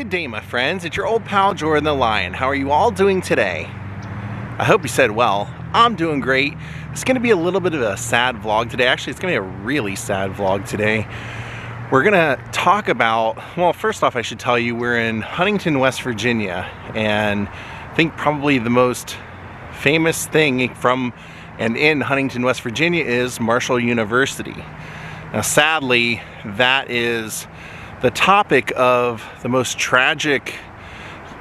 Good day, my friends. It's your old pal Jordan the Lion. How are you all doing today? I hope you said well. I'm doing great. It's going to be a little bit of a sad vlog today. Actually, it's going to be a really sad vlog today. We're going to talk about, well, first off, I should tell you we're in Huntington, West Virginia, and I think probably the most famous thing from and in Huntington, West Virginia is Marshall University. Now, sadly, that is the topic of the most tragic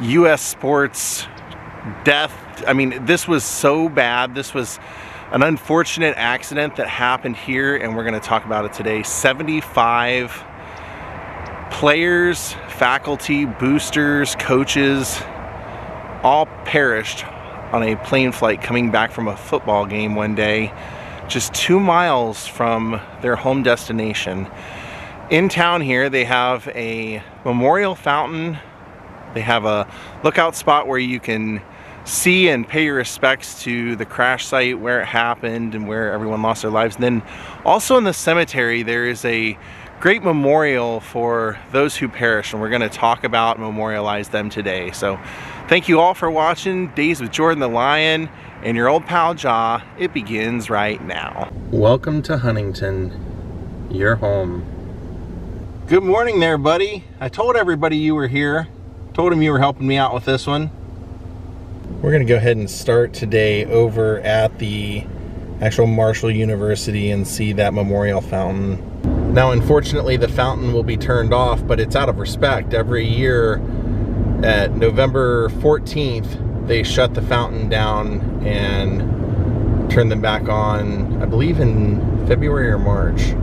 U.S. sports death. I mean, this was so bad. This was an unfortunate accident that happened here, and we're going to talk about it today. 75 players, faculty, boosters, coaches, all perished on a plane flight coming back from a football game one day, just 2 miles from their home destination. In town here, they have a memorial fountain. They have a lookout spot where you can see and pay your respects to the crash site, where it happened and where everyone lost their lives. And then also in the cemetery, there is a great memorial for those who perished, and we're going to talk about and memorialize them today. So thank you all for watching Daze with Jordan the Lion and your old pal Ja. It begins right now. Welcome to Huntington, your home. Good morning there, buddy. I told everybody you were here. Told them you were helping me out with this one. We're going to go ahead and start today over at the actual Marshall University and see that memorial fountain. Now, unfortunately, the fountain will be turned off, but it's out of respect. Every year at November 14th, they shut the fountain down and turn them back on, I believe in February or March.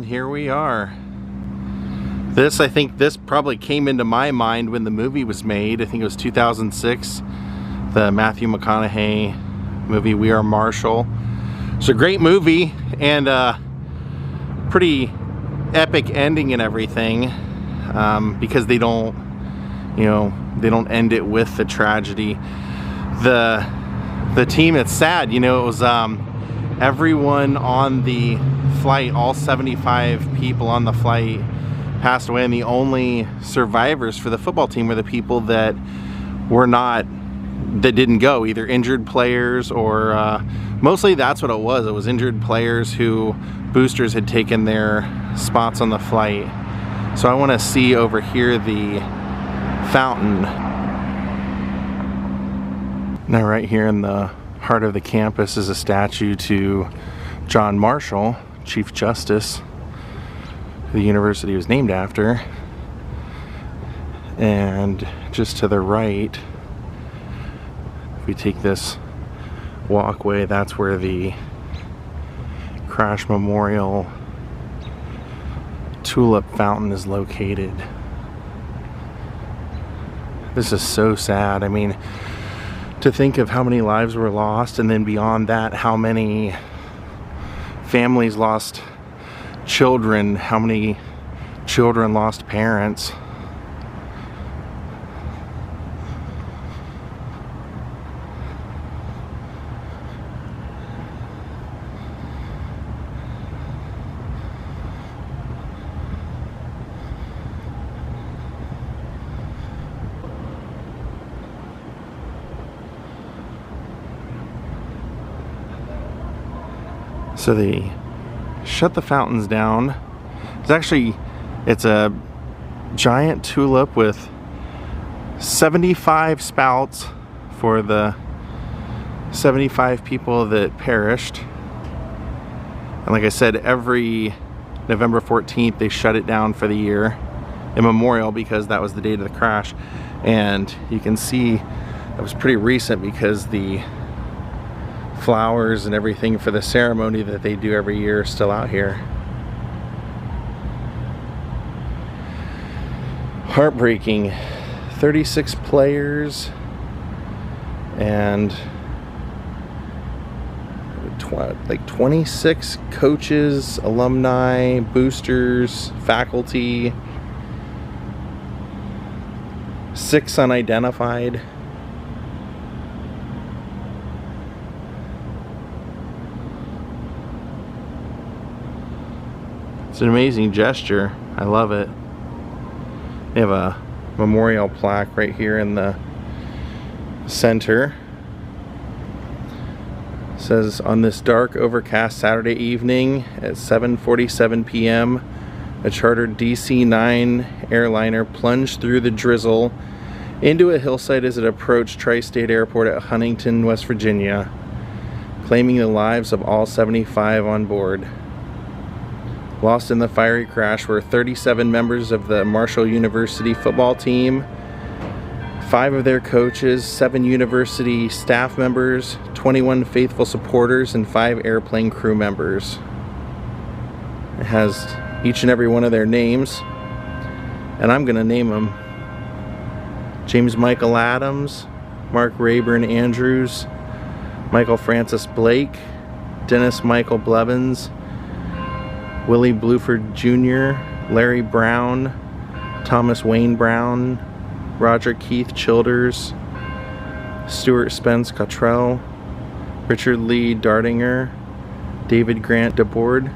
Here we are. I think this probably came into my mind when the movie was made. I think it was 2006, the Matthew McConaughey movie, We Are Marshall. It's a great movie and a pretty epic ending and everything, because they don't, they don't end it with the tragedy. The team, it's sad, it was everyone on the flight, all 75 people on the flight passed away, and the only survivors for the football team were the people that didn't go, either injured players or mostly that's what it was. It was injured players who boosters had taken their spots on the flight. So I want to see over here the fountain. Now right here in the heart of the campus is a statue to John Marshall, Chief Justice the university was named after. And just to the right, if we take this walkway, that's where the crash memorial tulip fountain is located. This is so sad. I mean, to think of how many lives were lost, and then beyond that, how many families lost children, how many children lost parents. So they shut the fountains down. It's a giant tulip with 75 spouts for the 75 people that perished. And like I said, every November 14th they shut it down for the year in memorial, because that was the date of the crash. And you can see it was pretty recent because the flowers and everything for the ceremony that they do every year is still out here. Heartbreaking. 36 players and like 26 coaches, alumni, boosters, faculty, 6 unidentified. It's an amazing gesture. I love it. They have a memorial plaque right here in the center. It says, on this dark, overcast Saturday evening at 7:47 p.m., a chartered DC-9 airliner plunged through the drizzle into a hillside as it approached Tri-State Airport at Huntington, West Virginia, claiming the lives of all 75 on board. Lost in the fiery crash were 37 members of the Marshall University football team, 5 of their coaches, 7 university staff members, 21 faithful supporters, and 5 airplane crew members. It has each and every one of their names, and I'm going to name them. James Michael Adams, Mark Rayburn Andrews, Michael Francis Blake, Dennis Michael Blevins, Willie Bluford Jr., Larry Brown, Thomas Wayne Brown, Roger Keith Childers, Stuart Spence Cottrell, Richard Lee Dardinger, David Grant DeBoard,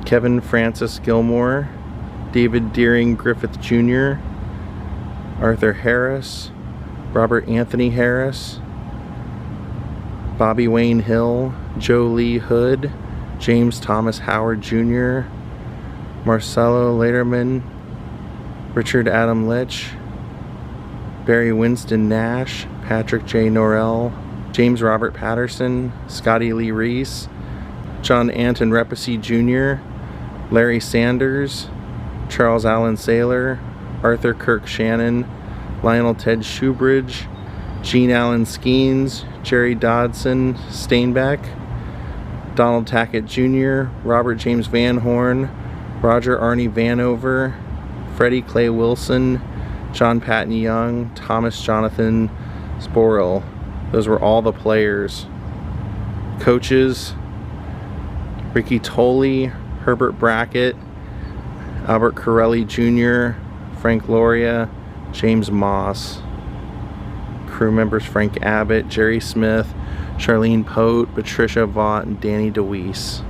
Kevin Francis Gilmore, David Deering Griffith Jr., Arthur Harris, Robert Anthony Harris, Bobby Wayne Hill, Joe Lee Hood, James Thomas Howard Jr., Marcelo Laterman, Richard Adam Litch, Barry Winston Nash, Patrick J. Norrell, James Robert Patterson, Scotty Lee Reese, John Anton Repasy Jr., Larry Sanders, Charles Allen Saylor, Arthur Kirk Shannon, Lionel Ted Shoebridge, Gene Allen Skeens, Jerry Dodson Steinbeck, Donald Tackett Jr., Robert James Van Horn, Roger Arnie Vanover, Freddie Clay Wilson, John Patton Young, Thomas Jonathan Sporrell. Those were all the players. Coaches: Ricky Tolley, Herbert Brackett, Albert Corelli Jr., Frank Loria, James Moss. Crew members: Frank Abbott, Jerry Smith, Charlene Pote, Patricia Vaught, and Danny DeWeese.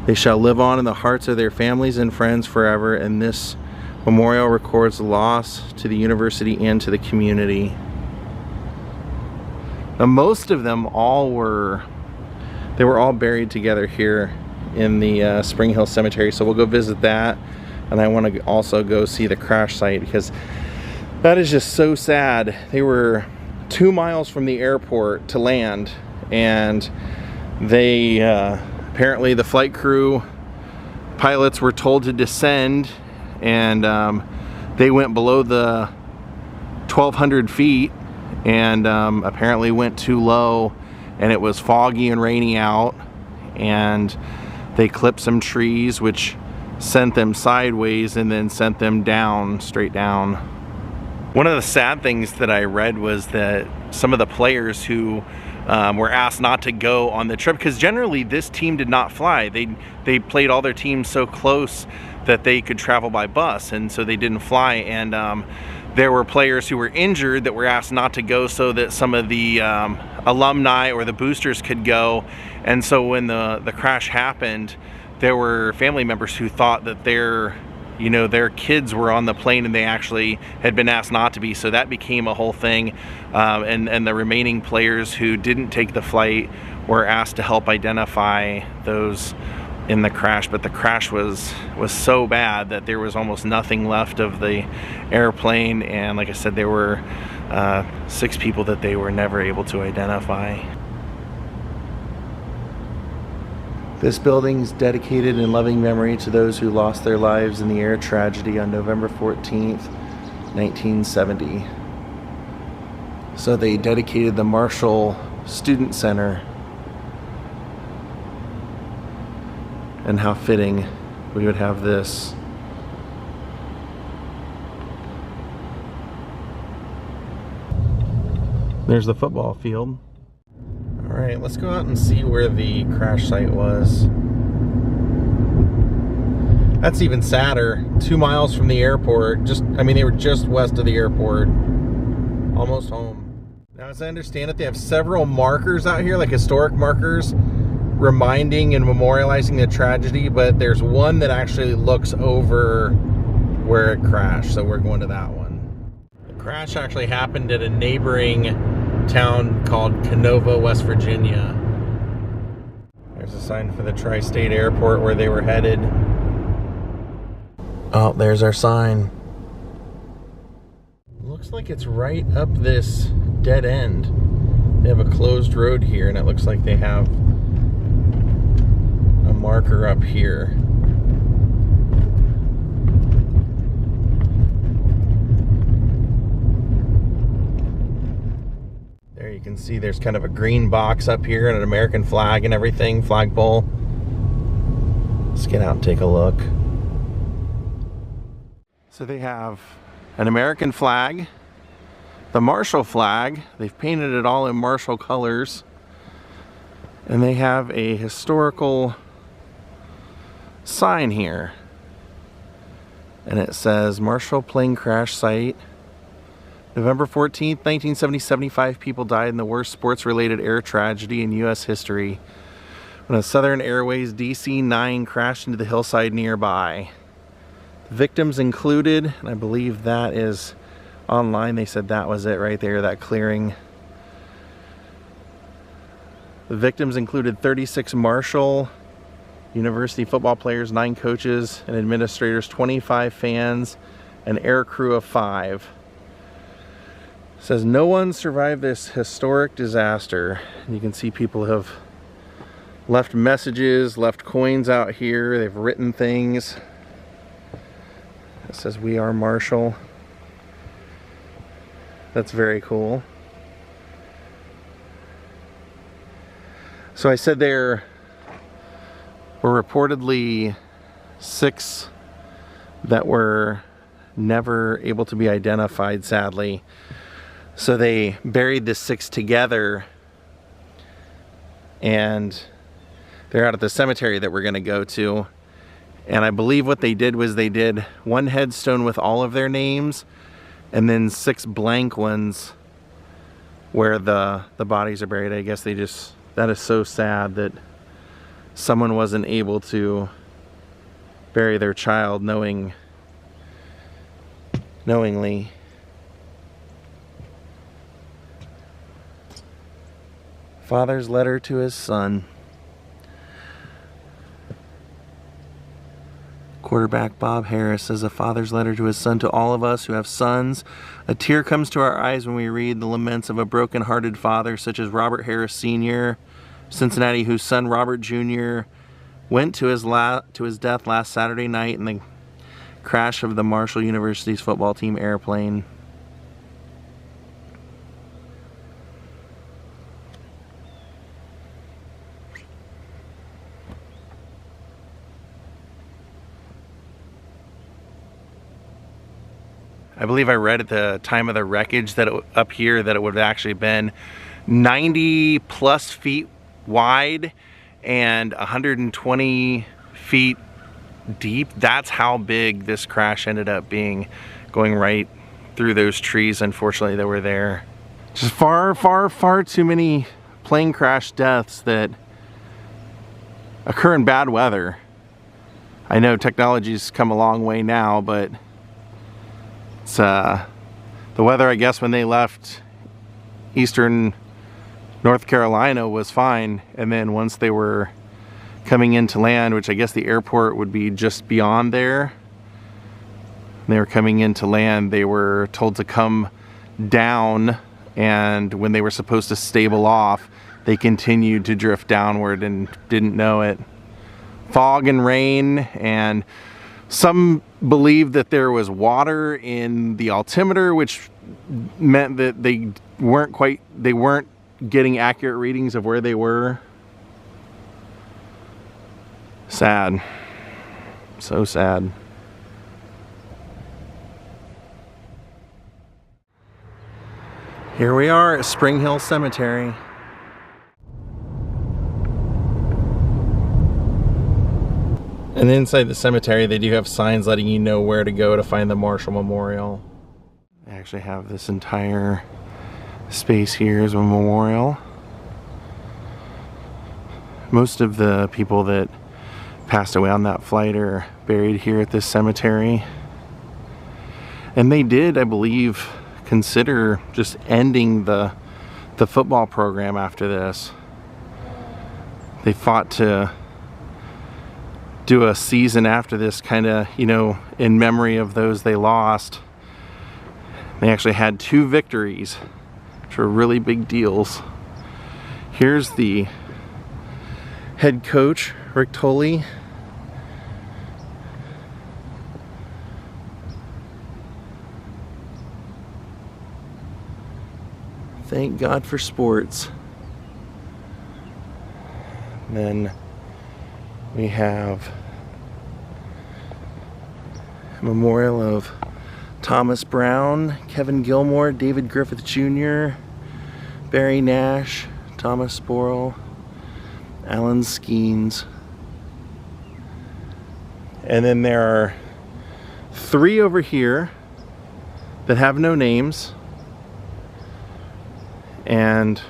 They shall live on in the hearts of their families and friends forever, and this memorial records the loss to the university and to the community. Now, most of them were all buried together here in the Spring Hill Cemetery, so we'll go visit that, and I want to also go see the crash site because that is just so sad. They were 2 miles from the airport to land, and they apparently the flight crew pilots were told to descend, and they went below the 1,200 feet and apparently went too low, and it was foggy and rainy out, and they clipped some trees which sent them sideways and then sent them down, straight down. One of the sad things that I read was that some of the players who were asked not to go on the trip, because generally this team did not fly. They played all their teams so close that they could travel by bus, and so they didn't fly. And there were players who were injured that were asked not to go so that some of the alumni or the boosters could go. And so when the crash happened, there were family members who thought that their kids were on the plane and they actually had been asked not to be. So that became a whole thing. And the remaining players who didn't take the flight were asked to help identify those in the crash. But the crash was so bad that there was almost nothing left of the airplane. And like I said, there were 6 people that they were never able to identify. This building is dedicated in loving memory to those who lost their lives in the air tragedy on November 14th, 1970. So they dedicated the Marshall Student Center. And how fitting we would have this. There's the football field. Alright, let's go out and see where the crash site was. That's even sadder. 2 miles from the airport. They were just west of the airport. Almost home. Now, as I understand it, they have several markers out here, like historic markers, reminding and memorializing the tragedy, but there's one that actually looks over where it crashed, so we're going to that one. The crash actually happened at a neighboring town called Canova, West Virginia. There's a sign for the Tri-State Airport where they were headed. Oh, there's our sign. Looks like it's right up this dead end. They have a closed road here, and it looks like they have a marker up here. There you can see there's kind of a green box up here and an American flag and everything, flagpole. Let's get out and take a look. So they have an American flag, the Marshall flag. They've painted it all in Marshall colors. And they have a historical sign here. And it says Marshall plane crash site. November 14th, 1970, 75 people died in the worst sports-related air tragedy in U.S. history when a Southern Airways DC-9 crashed into the hillside nearby. The victims included, and I believe that is online, they said that was it right there, that clearing. The victims included 36 Marshall University football players, 9 coaches and administrators, 25 fans, an air crew of 5. It says no one survived this historic disaster. And you can see people have left messages, left coins out here. They've written things. It says we are Marshall. That's very cool. So I said there were reportedly 6 that were never able to be identified, sadly. So they buried the 6 together, and they're out at the cemetery that we're going to go to. And I believe what they did was they did one headstone with all of their names, and then 6 blank ones where the bodies are buried. I guess they just, that is so sad that someone wasn't able to bury their child knowingly. Father's letter to his son. Quarterback Bob Harris says a father's letter to his son. To all of us who have sons, a tear comes to our eyes when we read the laments of a broken-hearted father such as Robert Harris Sr., Cincinnati, whose son Robert Jr. went to his death last Saturday night in the crash of the Marshall University's football team airplane. I believe I read at the time of the wreckage that up here that it would have actually been 90 plus feet wide and 120 feet deep. That's how big this crash ended up being, going right through those trees, unfortunately, that were there. Just far too many plane crash deaths that occur in bad weather. I know technology's come a long way now, but it's the weather, I guess, when they left eastern North Carolina was fine, and then once they were coming into land, which I guess the airport would be just beyond there, they were coming into land, they were told to come down, and when they were supposed to stable off, they continued to drift downward and didn't know it. Fog and rain, and some believed that there was water in the altimeter, which meant that they weren't getting accurate readings of where they were. Sad. So sad. Here we are at Spring Hill Cemetery. And inside the cemetery, they do have signs letting you know where to go to find the Marshall Memorial. They actually have this entire space here as a memorial. Most of the people that passed away on that flight are buried here at this cemetery. And they did, I believe, consider just ending the football program after this. They fought to do a season after this, kind of, you know, in memory of those they lost. They actually had 2 victories, which were really big deals. Here's the head coach, Rick Tolley. Thank God for sports. And then we have a memorial of Thomas Brown, Kevin Gilmore, David Griffith Jr., Barry Nash, Thomas Sporle, Alan Skeens. And then there are 3 over here that have no names. And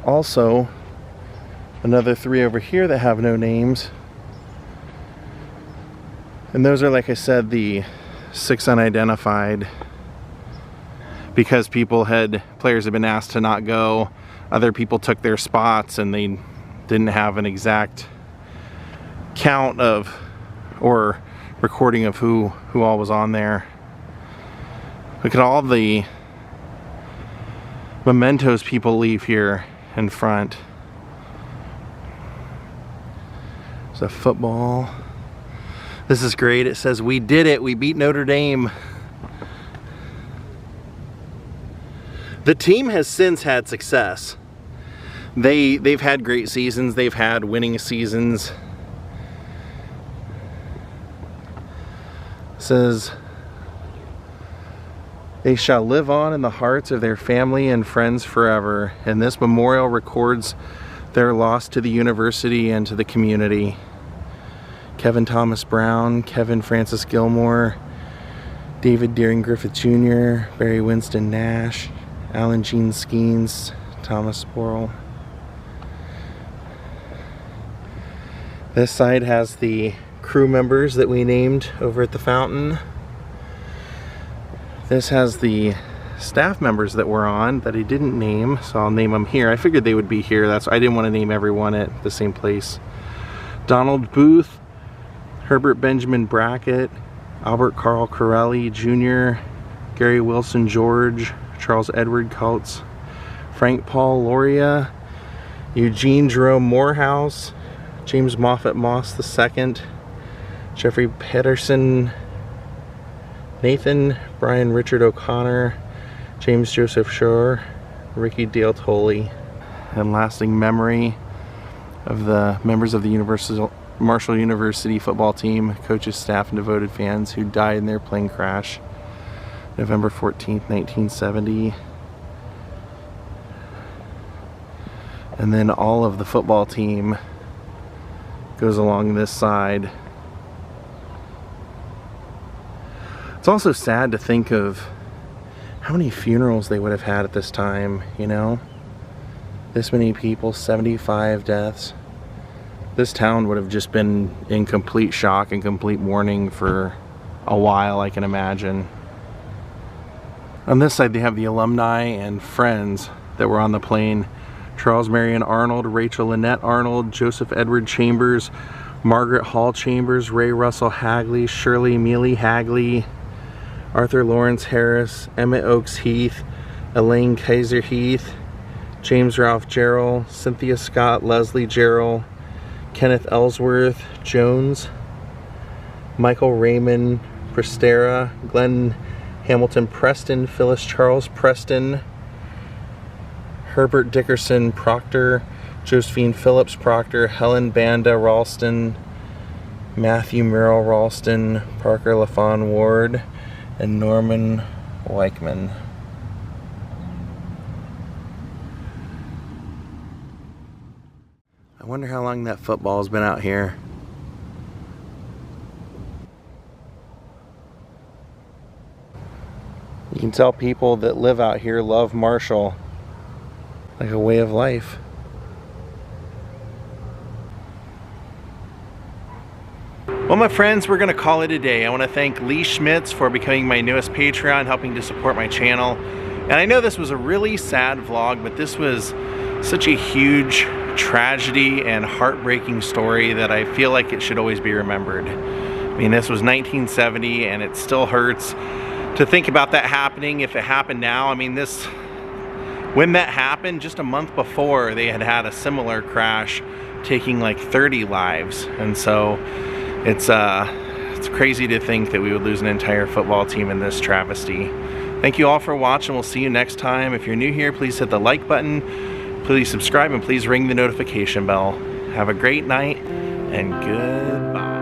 also another 3 over here that have no names. And those are, like I said, the 6 unidentified, because players had been asked to not go. Other people took their spots and they didn't have an exact count of or recording of who all was on there. Look at all the mementos people leave here in front. There's a football. This is great. It says, "We did it. We beat Notre Dame." The team has since had success. They've had great seasons. They've had winning seasons. It says, "They shall live on in the hearts of their family and friends forever, and this memorial records their loss to the university and to the community." Kevin Thomas Brown, Kevin Francis Gilmore, David Deering Griffith Jr., Barry Winston Nash, Alan Gene Skeens, Thomas Sporle. This side has the crew members that we named over at the fountain. This has the staff members that were on that I didn't name, so I'll name them here. I figured they would be here. I didn't want to name everyone at the same place. Donald Booth, Herbert Benjamin Brackett, Albert Carl Corelli Jr., Gary Wilson George, Charles Edward Coates, Frank Paul Loria, Eugene Jerome Morehouse, James Moffett Moss II, Jeffrey Pedersen, Nathan Brian Richard O'Connor, James Joseph Shore, Ricky Dale Tolley. And lasting memory of the members of the Marshall University football team, coaches, staff, and devoted fans who died in their plane crash November 14th, 1970. And then all of the football team goes along this side. It's also sad to think of how many funerals they would have had at this time, you know? This many people, 75 deaths. This town would have just been in complete shock and complete mourning for a while, I can imagine. On this side they have the alumni and friends that were on the plane. Charles Marion Arnold, Rachel Lynette Arnold, Joseph Edward Chambers, Margaret Hall Chambers, Ray Russell Hagley, Shirley Mealy Hagley, Arthur Lawrence Harris, Emmett Oaks Heath, Elaine Kaiser Heath, James Ralph Jarrell, Cynthia Scott, Leslie Jarrell, Kenneth Ellsworth Jones, Michael Raymond Prestera, Glenn Hamilton Preston, Phyllis Charles Preston, Herbert Dickerson Proctor, Josephine Phillips Proctor, Helen Banda Ralston, Matthew Merrill Ralston, Parker LaFawn Ward, and Norman Weichman. I wonder how long that football's been out here. You can tell people that live out here love Marshall, like a way of life. Well, my friends, we're gonna call it a day. I want to thank Lee Schmitz for becoming my newest Patreon, helping to support my channel. And I know this was a really sad vlog, but this was such a huge tragedy and heartbreaking story that I feel like it should always be remembered. I mean, this was 1970 and it still hurts to think about that happening if it happened now. I mean, when that happened, just a month before, they had had a similar crash taking like 30 lives. And so it's crazy to think that we would lose an entire football team in this travesty. Thank you all for watching. We'll see you next time. If you're new here, please hit the like button, please subscribe, and please ring the notification bell. Have a great night and goodbye.